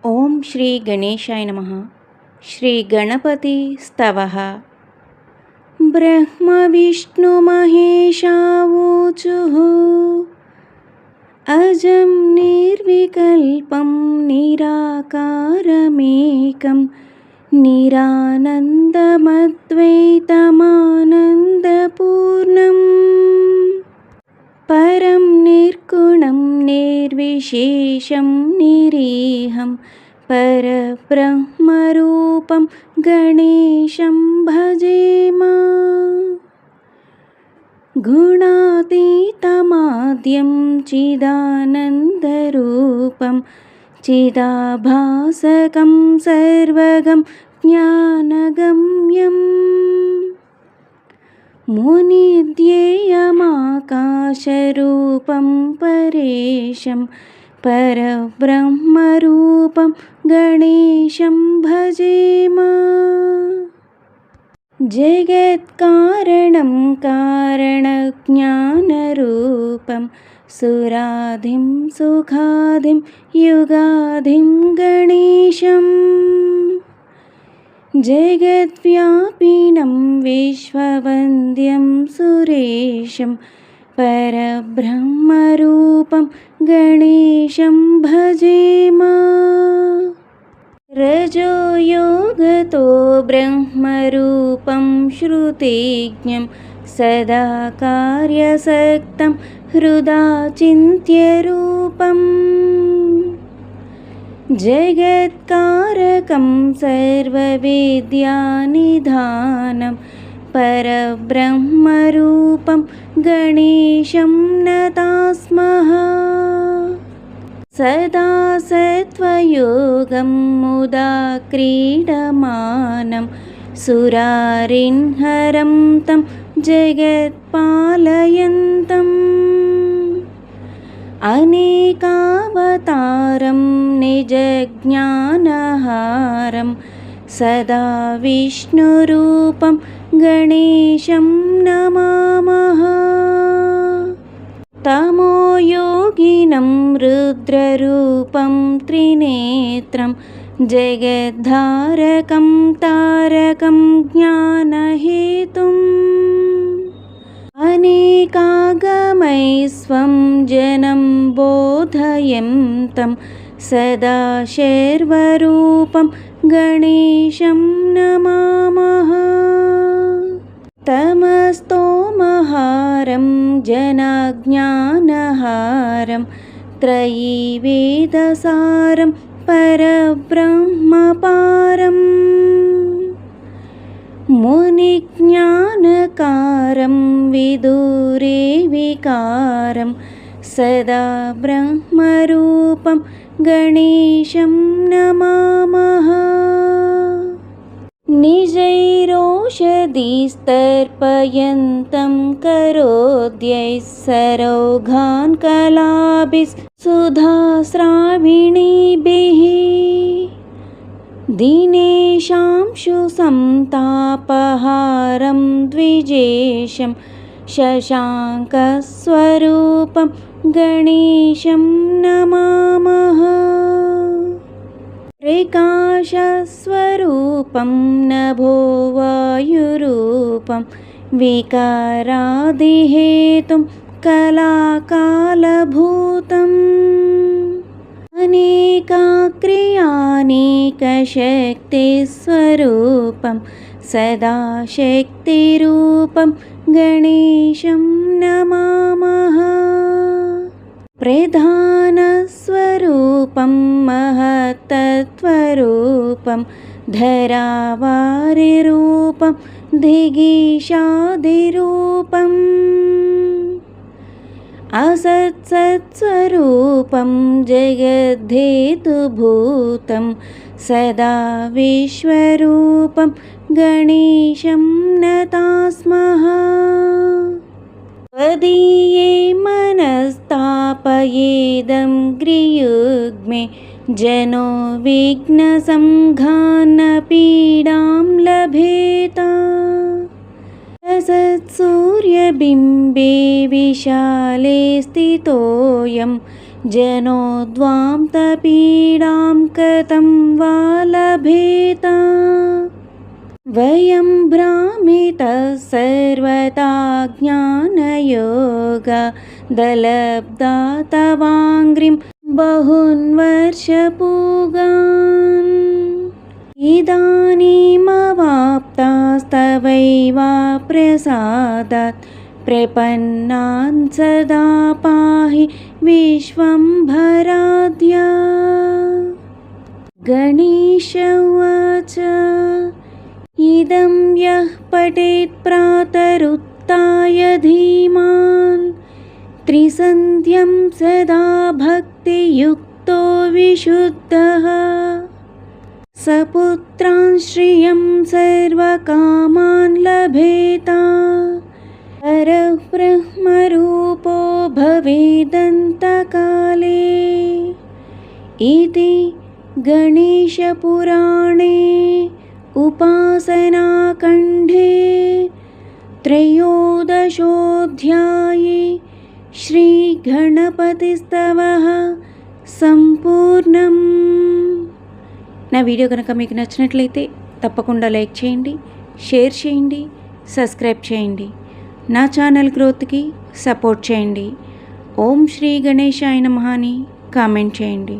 ఓం శ్రీ గణేశాయ నమః. శ్రీ గణపతి స్తవః. బ్రహ్మ విష్ణు మహేశావోచుః అజం నిర్వికల్పం నిరాకారమేకం నిరానందమద్వైతమానందపూర్ణం పరం నిర్గుణం నిర్విశేషం నిరీహం పరబ్రహ్మరూపం గణేశం భజేమ. గుణాతీతమాద్యం చిదానందరూపం చిదాభాసకం సర్వగం జ్ఞానగమ్యం మునిధ్యేయమాకాశరూపం పరేశం పరబ్రహ్మరూపం గణేశం భజేమ. జగత్కారణం కారణజ్ఞానరూపం సురాధిం సుఖాధిం యుగాధిం గణేశం జగద్వ్యాపినం విశ్వవంద్యం సురేశం పరబ్రహ్మరూపం గణేశం భజేమ. రజోయోగతో బ్రహ్మరూపం శ్రుతిజ్ఞం సదా కార్యసక్తం హృదా చింత్యరూపం జగత్కారకం సర్వవిద్యానిధానం పరబ్రహ్మరూపం గణేశం నతాస్మః. సదా సత్వయోగం ముదా క్రీడమానం సురారిన్హరం తం జగత్పాలయంతం అనేకావతారం నిజజ్ఞానహారం సదా విష్ణురూపం గణేశం నమామః. తమోయోగినం రుద్రరూపం త్రినేత్రం జగద్ధారకం తారకం జ్ఞానహేతుం అనేకాగమైస్వం జనం బోధయంతం సదా శర్వరూపం గణేశం నమామః. తమస్తోమహారం జనజ్ఞానహారం త్రయీవేదసారం పరబ్రహ్మపారం మునిజ్ఞానకారం విదూరే వికారం సదా బ్రహ్మరూపం గణేశం నమామః. నిజైరోషధీస్తర్పయంతం కరోద్యైః సరౌఘాన్ కలాభిః సుధాస్రావిణీభిః దీనేశాంశు సంతాపహారం ద్విజేశం శశాంకస్వరూపం గణేశం నమామః. ప్రకాశస్వరూపం నభోవాయురూపం వికారాదిహేతుం కళాకాలభూతం అనేకాక్రియానేకశక్తిస్వరూపం సదా శక్తిరూపం గణేశం నమామః. ప్రధానస్వరూపం మహత్తత్వరూపం ధరావారిరూపం దిగీషాదిరూపం అసత్సత్స్వరూపం జగద్ధేతుభూతం సదా విశ్వరూపం గణేశం నతాస్మః. त्वदीये मनस्तापयेदं ग्रियुग्मे जनो विघ्नसंघान्न पीडां लभेत. सत्सूर्यबिम्बे विशाले स्थितोऽयं जनोद्वां तपीडां कथं वा लभेत वयं भ्रामितः सर्वथा ज्ञानयोगदलब्धा तवाङ्घ्रिं बहून् वर्षपूगान् इदानीमवाप्तास्तवैव प्रसादात् प्रपन्नान् सदा पाहि विश्वम्भराद्या। गणेश उवाच इदं यः पठेत् प्रातरुत्थाय धीमान् त्रिसन्ध्यं सदा भक्तियुक्तो विशुद्धः सपुत्रान् श्रियं सर्वकामान् लभेत परः ब्रह्मरूपो भवेदन्तकाले इति गणेशपुराणे उपासनाखण्डे त्रयोदशोऽध्याये శ్రీగణపతిస్తవః సంపూర్ణం. నా వీడియో కనుక మీకు నచ్చినట్లయితే తప్పకుండా లైక్ చేయండి, షేర్ చేయండి, సబ్స్క్రైబ్ చేయండి. నా ఛానల్ గ్రోత్కి సపోర్ట్ చేయండి. ఓం శ్రీ గణేశాయ నమః అని కామెంట్ చేయండి.